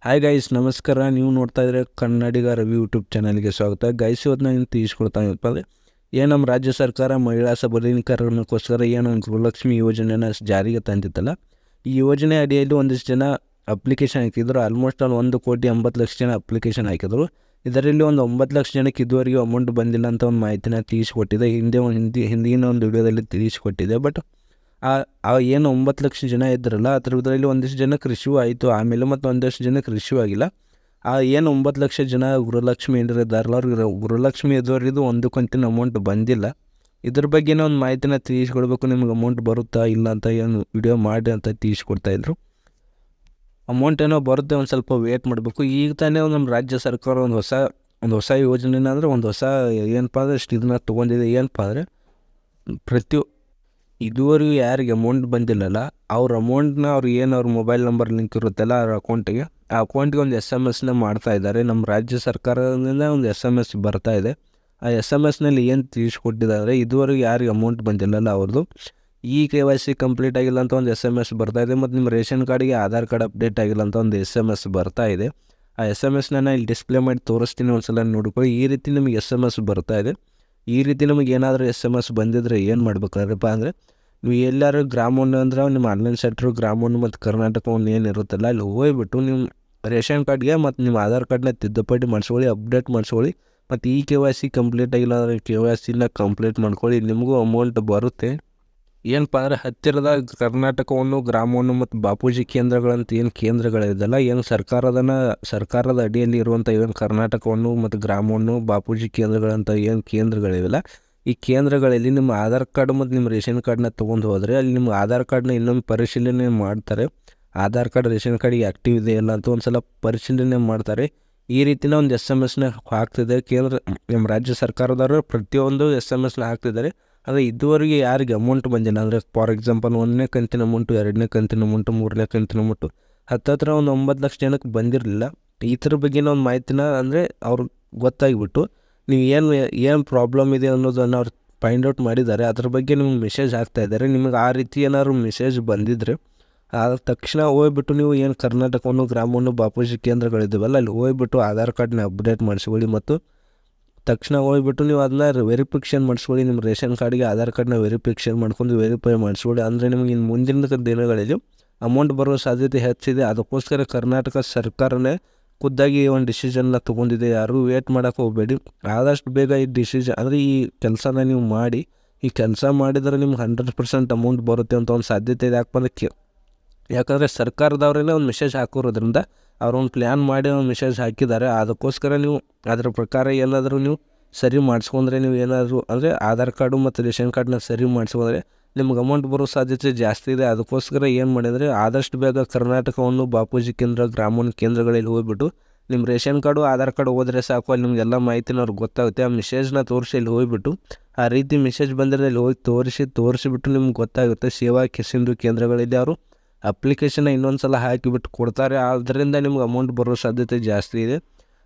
Hi guys, ನಮಸ್ಕಾರ. ನೀವು ನೋಡ್ತಾ ಇದ್ರೆ ಕನ್ನಡಿಗ ರವಿ ಯೂಟ್ಯೂಬ್ ಚಾನಲ್ಗೆ ಸ್ವಾಗತ. ಗೈಸ್, ಇವತ್ತು ನಾನು ತಿಳಿಸ್ಕೊಡ್ತಾನಪ್ಪ ಅಂದರೆ ನಮ್ಮ ರಾಜ್ಯ ಸರ್ಕಾರ ಮಹಿಳಾ ಸಬಲೀಕರಣಕ್ಕೋಸ್ಕರ ಗೃಹಲಕ್ಷ್ಮಿ ಯೋಜನೆಯನ್ನು ಜಾರಿಗೆ ತಂದಿತ್ತಲ್ಲ. ಈ ಯೋಜನೆ ಅಡಿಯಲ್ಲಿ ಒಂದಿಷ್ಟು ಜನ ಅಪ್ಲಿಕೇಶನ್ ಹಾಕಿದ್ರು. ಆಲ್ಮೋಸ್ಟ್ ಅಲ್ಲಿ 1,80,00,000 ಜನ ಅಪ್ಲಿಕೇಶನ್ ಹಾಕಿದ್ರು. ಇದರಲ್ಲಿ ಒಂದು 9 ಲಕ್ಷ ಜನಕ್ಕೆ ಇದುವರೆಗೂ ಅಮೌಂಟ್ ಬಂದಿಲ್ಲ ಅಂತ ಒಂದು ಮಾಹಿತಿನ ತಿಳಿಸ್ಕೊಟ್ಟಿದೆ. ಹಿಂದಿನ ಒಂದು ವಿಡಿಯೋದಲ್ಲಿ ತಿಳಿಸ್ಕೊಟ್ಟಿದೆ. ಬಟ್ ಏನು 9 ಲಕ್ಷ ಜನ ಇದ್ರಲ್ಲ, ಅದರಲ್ಲಿ ಒಂದಿಷ್ಟು ಜನಕ್ಕೆ ರಿಸೀವ್ ಆಯಿತು. ಆಮೇಲೆ ಮತ್ತು ಒಂದಷ್ಟು ಜನಕ್ಕೆ ರಿಸೀವ್ ಆಗಿಲ್ಲ. ಏನು 9 ಲಕ್ಷ ಜನ ಗೃಹಲಕ್ಷ್ಮಿ ಏನಿದ್ದಾರಲ್ಲ, ಅವ್ರಿಗೆ ಗೃಹಲಕ್ಷ್ಮಿ ಇದುವರೆಗೂ ಒಂದು ಕಂತಿನ ಅಮೌಂಟ್ ಬಂದಿಲ್ಲ. ಇದ್ರ ಬಗ್ಗೆನೇ ಒಂದು ಮಾಹಿತಿನ ತಿಳಿಸ್ಕೊಡ್ಬೇಕು. ನಿಮ್ಗೆ ಅಮೌಂಟ್ ಬರುತ್ತಾ ಇಲ್ಲ ಅಂತ ಏನು ವಿಡಿಯೋ ಮಾಡಿ ಅಂತ ತಿಳಿಸ್ಕೊಡ್ತಾಯಿದ್ರು. ಅಮೌಂಟ್ ಏನೋ ಬರುತ್ತೆ, ಒಂದು ಸ್ವಲ್ಪ ವೇಟ್ ಮಾಡಬೇಕು. ಈಗ ತಾನೇ ನಮ್ಮ ರಾಜ್ಯ ಸರ್ಕಾರ ಒಂದು ಹೊಸ ಯೋಜನೆನ ಅಂದರೆ ಒಂದು ಹೊಸ ಏನಪ್ಪ ಅಂದರೆ ಇಷ್ಟು ಇದನ್ನ ತೊಗೊಂಡಿದೆ. ಏನಪ್ಪ ಅಂದರೆ ಇದುವರೆಗೂ ಯಾರಿಗೆ ಅಮೌಂಟ್ ಬಂದಿಲ್ಲಲ್ಲ, ಅವ್ರ ಅಮೌಂಟ್ನ ಅವ್ರ ಮೊಬೈಲ್ ನಂಬರ್ ಲಿಂಕ್ ಇರುತ್ತಲ್ಲ ಅವ್ರ ಅಕೌಂಟಿಗೆ, ಆ ಅಕೌಂಟಿಗೆ ಒಂದು SMS ಮಾಡ್ತಾ ಇದ್ದಾರೆ. ನಮ್ಮ ರಾಜ್ಯ ಸರ್ಕಾರದಿಂದ ಒಂದು SMS ಬರ್ತಾ ಇದೆ. ಆ SMS ಏನು ತಿಳಿಸ್ಕೊಟ್ಟಿದ್ದಾರೆ, ಇದುವರೆಗೂ ಯಾರಿಗೆ ಅಮೌಂಟ್ ಬಂದಿಲ್ಲಲ್ಲ ಅವ್ರದ್ದು KYC ಕಂಪ್ಲೀಟ್ ಆಗಿಲ್ಲ ಅಂತ ಒಂದು SMS ಬರ್ತಾ ಇದೆ. ಮತ್ತು ನಿಮ್ಮ ರೇಷನ್ ಕಾರ್ಡಿಗೆ ಆಧಾರ್ ಕಾರ್ಡ್ ಅಪ್ಡೇಟ್ ಆಗಿಲ್ಲ ಅಂತ ಒಂದು SMS ಬರ್ತಾ ಇದೆ. ಆ SMS ಇಲ್ಲಿ ಡಿಸ್ಪ್ಲೇ ಮಾಡಿ ತೋರಿಸ್ತೀನಿ, ಒಂದು ಸಲ ನೋಡ್ಕೊಳ್ಳಿ. ಈ ರೀತಿ ನಿಮಗೆ SMS ಬರ್ತಾ ಇದೆ. ಈ ರೀತಿ ನಮಗೆ ಏನಾದರೂ SMS ಬಂದಿದ್ರೆ ಏನು ಮಾಡ್ಬೇಕಾದ್ರಪ್ಪ ಅಂದರೆ, ನೀವು ಎಲ್ಲರೂ ಗ್ರಾಮವನ್ನು ಅಂದ್ರೆ ನಿಮ್ಮ ಆನ್ಲೈನ್ ಸೆಂಟ್ರು ಗ್ರಾಮವನ್ನು ಮತ್ತು ಕರ್ನಾಟಕವನ್ನು ಏನಿರುತ್ತಲ್ಲ, ಅಲ್ಲಿ ಹೋಗ್ಬಿಟ್ಟು ನಿಮ್ಮ ರೇಷನ್ ಕಾರ್ಡ್ಗೆ ಮತ್ತು ನಿಮ್ಮ ಆಧಾರ್ ಕಾರ್ಡ್ನ ತಿದ್ದುಪಡಿ ಮಾಡಿಸ್ಕೊಳ್ಳಿ, ಅಪ್ಡೇಟ್ ಮಾಡಿಸ್ಕೊಳ್ಳಿ. ಮತ್ತು KYC ಕಂಪ್ಲೀಟ್ ಆಗಿಲ್ಲ ಅಂದರೆ KYCನ ಕಂಪ್ಲೀಟ್ ಮಾಡ್ಕೊಳ್ಳಿ. ನಿಮಗೂ ಅಮೌಂಟ್ ಬರುತ್ತೆ. ಏನಪ್ಪ ಅಂದರೆ ಹತ್ತಿರದ ಕರ್ನಾಟಕವನ್ನು ಗ್ರಾಮವನ್ನು ಮತ್ತು ಬಾಪೂಜಿ ಕೇಂದ್ರಗಳಂತ ಏನು ಕೇಂದ್ರಗಳಿದೆಯಲ್ಲ, ಏನು ಸರ್ಕಾರದ ಅಡಿಯಲ್ಲಿ ಇರುವಂಥ ಏನು ಕರ್ನಾಟಕವನ್ನು ಮತ್ತು ಗ್ರಾಮವನ್ನು ಬಾಪೂಜಿ ಕೇಂದ್ರಗಳಂತ ಏನು ಕೇಂದ್ರಗಳಿವೆಲ್ಲ, ಈ ಕೇಂದ್ರಗಳಲ್ಲಿ ನಿಮ್ಮ ಆಧಾರ್ ಕಾರ್ಡ್ ಮತ್ತು ನಿಮ್ಮ ರೇಷನ್ ಕಾರ್ಡ್ನ ತೊಗೊಂಡು ಹೋದರೆ ಅಲ್ಲಿ ನಿಮ್ಮ ಆಧಾರ್ ಕಾರ್ಡ್ನ ಇನ್ನೊಂದು ಪರಿಶೀಲನೆ ಮಾಡ್ತಾರೆ. ಆಧಾರ್ ಕಾರ್ಡ್ ರೇಷನ್ ಕಾರ್ಡಿಗೆ ಆ್ಯಕ್ಟಿವ್ ಇದೆ ಇಲ್ಲ ಅಂತ ಒಂದು ಸಲ ಪರಿಶೀಲನೆ ಮಾಡ್ತಾರೆ. ಈ ರೀತಿನ ಒಂದು SMS ಹಾಕ್ತಿದೆ ನಮ್ಮ ರಾಜ್ಯ ಸರ್ಕಾರದವರು. ಪ್ರತಿಯೊಂದು SMS ಹಾಕ್ತಿದ್ದಾರೆ. ಆದರೆ ಇದುವರೆಗೆ ಯಾರಿಗೆ ಅಮೌಂಟ್ ಬಂದಿಲ್ಲ ಅಂದರೆ, ಫಾರ್ ಎಕ್ಸಾಂಪಲ್ 1ನೇ ಕಂತಿನ ಅಮೌಂಟು, 2ನೇ ಕಂತಿನ ಅಮೌಂಟು, 3ನೇ ಕಂತಿನ ಅಮೌಂಟು ಹತ್ತಿರ ಒಂದು 9 ಲಕ್ಷ ಜನಕ್ಕೆ ಬಂದಿರಲಿಲ್ಲ. ಈ ಥರ ಬಗ್ಗೆನ ಒಂದು ಮಾಹಿತಿನ ಅಂದರೆ ಅವ್ರಿಗೆ ಗೊತ್ತಾಗಿಬಿಟ್ಟು ನೀವು ಏನು ಪ್ರಾಬ್ಲಮ್ ಇದೆ ಅನ್ನೋದನ್ನು ಅವ್ರು ಫೈಂಡ್ ಔಟ್ ಮಾಡಿದ್ದಾರೆ. ಅದ್ರ ಬಗ್ಗೆ ನಿಮ್ಗೆ ಮೆಸೇಜ್ ಹಾಕ್ತಾಯಿದ್ದಾರೆ. ನಿಮಗೆ ಆ ರೀತಿ ಏನಾದ್ರು ಮೆಸೇಜ್ ಬಂದಿದ್ದರೆ ಆದ ತಕ್ಷಣ ಹೋಗ್ಬಿಟ್ಟು ನೀವು ಏನು ಕರ್ನಾಟಕವನ್ನು ಗ್ರಾಮವನ್ನು ಬಾಪೂಜಿ ಕೇಂದ್ರಗಳಿದ್ದಾವಲ್ಲ, ಅಲ್ಲಿ ಹೋಗ್ಬಿಟ್ಟು ಆಧಾರ್ ಕಾರ್ಡ್ನ ಅಪ್ಡೇಟ್ ಮಾಡಿಸ್ಕೊಳ್ಳಿ. ಮತ್ತು ತಕ್ಷಣ ಹೋಗ್ಬಿಟ್ಟು ನೀವು ಅದನ್ನ ವೆರಿಫಿಕೇಷನ್ ಮಾಡಿಸ್ಕೊಳ್ಳಿ. ನಿಮ್ಮ ರೇಷನ್ ಕಾರ್ಡಿಗೆ ಆಧಾರ್ ಕಾರ್ಡ್ನ ವೆರಿಫಿಕೇಷನ್ ಮಾಡ್ಕೊಂಡು ವೆರಿಫೈ ಮಾಡಿಸ್ಕೊಳ್ಳಿ. ಅಂದರೆ ನಿಮಗೆ ಇನ್ನು ಮುಂದಿನ ದಿನಗಳಲ್ಲಿ ಅಮೌಂಟ್ ಬರೋ ಸಾಧ್ಯತೆ ಹೆಚ್ಚಿದೆ. ಅದಕ್ಕೋಸ್ಕರ ಕರ್ನಾಟಕ ಸರ್ಕಾರನೇ ಖುದ್ದಾಗಿ ಒಂದು ಡಿಸಿಷನ್ನ ತೊಗೊಂಡಿದೆ. ಯಾರೂ ವೇಟ್ ಮಾಡೋಕ್ಕೆ ಹೋಗಬೇಡಿ. ಆದಷ್ಟು ಬೇಗ ಈ ಡಿಸಿಷನ್ ಅಂದರೆ ಈ ಕೆಲಸನ ನೀವು ಮಾಡಿ. ಈ ಕೆಲಸ ಮಾಡಿದರೆ ನಿಮ್ಗೆ 100% ಅಮೌಂಟ್ ಬರುತ್ತೆ ಅಂತ ಒಂದು ಸಾಧ್ಯತೆ ಇದೆ. ಯಾಕಂದರೆ ಸರ್ಕಾರದವರೇ ಒಂದು ಮೆಸೇಜ್ ಹಾಕಿರೋದ್ರಿಂದ ಅವ್ರೊಂದು ಪ್ಲ್ಯಾನ್ ಮಾಡಿ ಒಂದು ಮೆಸೇಜ್ ಹಾಕಿದ್ದಾರೆ. ಅದಕ್ಕೋಸ್ಕರ ನೀವು ಅದರ ಪ್ರಕಾರ ಏನಾದರೂ ನೀವು ಸರಿ ಮಾಡಿಸ್ಕೊಂಡ್ರೆ, ನೀವು ಏನಾದರೂ ಅಂದರೆ ಆಧಾರ್ ಕಾರ್ಡು ಮತ್ತು ರೇಷನ್ ಕಾರ್ಡ್ನ ಸರಿ ಮಾಡಿಸ್ಕೊಂಡ್ರೆ ನಿಮ್ಗೆ ಅಮೌಂಟ್ ಬರೋ ಸಾಧ್ಯತೆ ಜಾಸ್ತಿ ಇದೆ. ಅದಕ್ಕೋಸ್ಕರ ಏನು ಮಾಡಿದರೆ ಆದಷ್ಟು ಬೇಗ ಕರ್ನಾಟಕವನ್ನು ಬಾಪೂಜಿ ಕೇಂದ್ರ ಗ್ರಾಮೀಣ ಕೇಂದ್ರಗಳಲ್ಲಿ ಹೋಗ್ಬಿಟ್ಟು ನಿಮ್ಮ ರೇಷನ್ ಕಾರ್ಡು ಆಧಾರ್ ಕಾರ್ಡ್ ಹೋದರೆ ಸಾಕು. ಅಲ್ಲಿ ನಿಮಗೆಲ್ಲ ಮಾಹಿತಿನ ಅವ್ರಿಗೆ ಗೊತ್ತಾಗುತ್ತೆ. ಆ ಮೆಸೇಜ್ನ ತೋರಿಸಿ ಅಲ್ಲಿ ಹೋಗ್ಬಿಟ್ಟು ಆ ರೀತಿ ಮೆಸೇಜ್ ಬಂದರೆ ಅಲ್ಲಿ ಹೋಗಿ ತೋರಿಸಿಬಿಟ್ಟು ನಿಮ್ಗೆ ಗೊತ್ತಾಗುತ್ತೆ. ಸೇವಾ ಸಿಂಧು ಕೇಂದ್ರಗಳಲ್ಲಿ ಅವರು ಅಪ್ಲಿಕೇಶನ್ನ ಇನ್ನೊಂದು ಸಲ ಹಾಕಿಬಿಟ್ಟು ಕೊಡ್ತಾರೆ. ಆದ್ದರಿಂದ ನಿಮ್ಗೆ ಅಮೌಂಟ್ ಬರೋ ಸಾಧ್ಯತೆ ಜಾಸ್ತಿ ಇದೆ.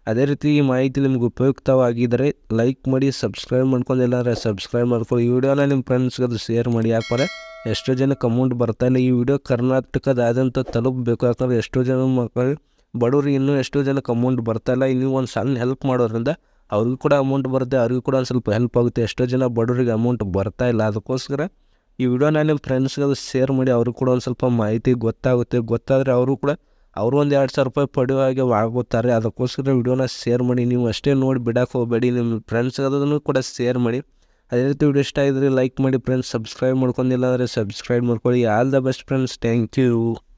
ಅದೇ ರೀತಿ ಈ ಮಾಹಿತಿ ನಿಮ್ಗೆ ಉಪಯುಕ್ತವಾಗಿದ್ದರೆ ಲೈಕ್ ಮಾಡಿ, ಸಬ್ಸ್ಕ್ರೈಬ್ ಮಾಡ್ಕೊಂಡು ಸಬ್ಸ್ಕ್ರೈಬ್ ಮಾಡ್ಕೊಳ್ಳಿ. ಈ ವಿಡಿಯೋನ ನಿಮ್ಮ ಫ್ರೆಂಡ್ಸ್ಗೆ ಅದು ಶೇರ್ ಮಾಡಿ. ಯಾಕಂದರೆ ಎಷ್ಟೋ ಜನಕ್ಕೆ ಅಮೌಂಟ್ ಬರ್ತಾಯಿಲ್ಲ. ಈ ವಿಡಿಯೋ ಕರ್ನಾಟಕದಾದ್ಯಂತ ತಲುಪಬೇಕು. ಯಾಕಂದರೆ ಎಷ್ಟೋ ಜನ ಮಕ್ಕಳು ಬಡವರು ಇನ್ನೂ ಎಷ್ಟೋ ಜನಕ್ಕೆ ಅಮೌಂಟ್ ಬರ್ತಾಯಿಲ್ಲ. ನೀವು ಒಂದು ಸಣ್ಣ ಹೆಲ್ಪ್ ಮಾಡೋದ್ರಿಂದ ಅವ್ರಿಗೂ ಕೂಡ ಅಮೌಂಟ್ ಬರುತ್ತೆ, ಅವ್ರಿಗೂ ಕೂಡ ಒಂದು ಸ್ವಲ್ಪ ಹೆಲ್ಪ್ ಆಗುತ್ತೆ. ಎಷ್ಟೋ ಜನ ಬಡವರಿಗೆ ಅಮೌಂಟ್ ಬರ್ತಾಯಿಲ್ಲ. ಅದಕ್ಕೋಸ್ಕರ ಈ ವಿಡಿಯೋನ ನಿಮ್ಮ ಫ್ರೆಂಡ್ಸ್ಗೆ ಅದು ಶೇರ್ ಮಾಡಿ. ಅವ್ರಿಗೆ ಕೂಡ ಒಂದು ಸ್ವಲ್ಪ ಮಾಹಿತಿ ಗೊತ್ತಾದರೆ ಅವರು ಒಂದು 2,000 ರೂಪಾಯಿ ಪಡೆಯೋ ಹಾಗೆ ಆಗುತ್ತಾರೆ. ಅದಕ್ಕೋಸ್ಕರ ವಿಡಿಯೋನ ಶೇರ್ ಮಾಡಿ. ನೀವು ಅಷ್ಟೇ ನೋಡಿ ಬಿಡೋಕ್ಕೆ ಹೋಗಬೇಡಿ, ನಿಮ್ಮ ಫ್ರೆಂಡ್ಸ್ಗೆ ಅದನ್ನು ಕೂಡ ಶೇರ್ ಮಾಡಿ. ಅದೇ ರೀತಿ ವಿಡಿಯೋ ಇಷ್ಟ ಆಗಿದ್ರೆ ಲೈಕ್ ಮಾಡಿ ಫ್ರೆಂಡ್ಸ್. ಸಬ್ಸ್ಕ್ರೈಬ್ ಮಾಡ್ಕೊಂಡಿಲ್ಲ ಅಂದರೆ ಸಬ್ಸ್ಕ್ರೈಬ್ ಮಾಡ್ಕೊಳ್ಳಿ. All the best friends. Thank you.